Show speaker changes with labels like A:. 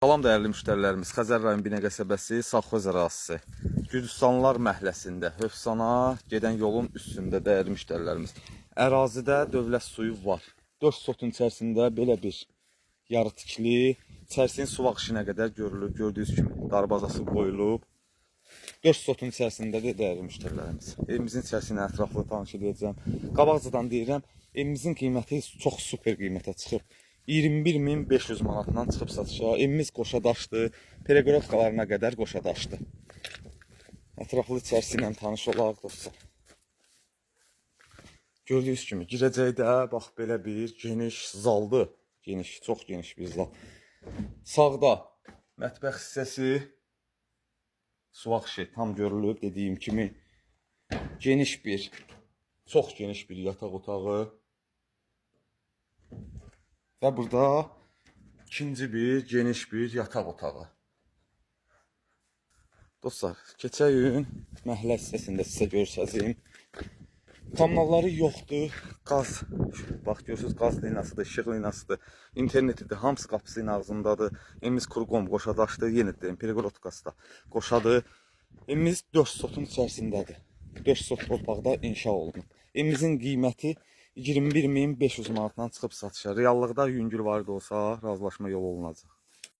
A: Salam dəyərli müştərilərimiz, Xəzər rayon Binə qəsəbəsi Savxoz ərazisi Gürcüstanlılar məhəlləsində Hövsana gedən yolun üstündə dəyərli müştərilərimiz. Ərazidə dövlət suyu var. 4 sotun içərisində belə bir yarı tikili, içərisinin su axışına qədər görülür. Gördüyünüz kimi darbazası qoyulub. 4 sotun içərisində də dəyərli müştərilərimiz. Evimizin içərisini ətraflı tanış edəcəm. Qabaqcadan deyirəm, evimizin qiyməti çox super qiymətə çıxıb. 21.500 manatdan çıxıb satışa. Evimiz qoşadaşdır. Peregorovkalarına qədər qoşadaşdır. Ətraflı içərisi ilə tanış olaq dostlar. Gördüyünüz kimi girəcəkdə bax belə bir geniş zaldır. Geniş, çox geniş bir zal. Sağda mətbəx hissəsi, su axışı tam görülüb dediyim kimi. Geniş bir, çox geniş bir yataq otağı. Və burada ikinci bir, geniş bir yataq otağı. Dostlar, keçək məhəllə hissəsində sizə göstərəcəyim. Kanalları yoxdur, qaz, bax görürsünüz, qaz liniyasıdır, işıq liniyasıdır, internetidir, hamısı qapısının ağzındadır. Evimiz Kurqom qoşadaşdır, yenə deyim, Peregorovkası da qoşadır. Evimiz 4 sotun içərisindədir. 4 sot torpaqda inşa olunub. Evimizin qiyməti 21.500 manatdan çıxıb satışa. Reallıqda yüngül var da olsa razılaşma yolu olunacaq.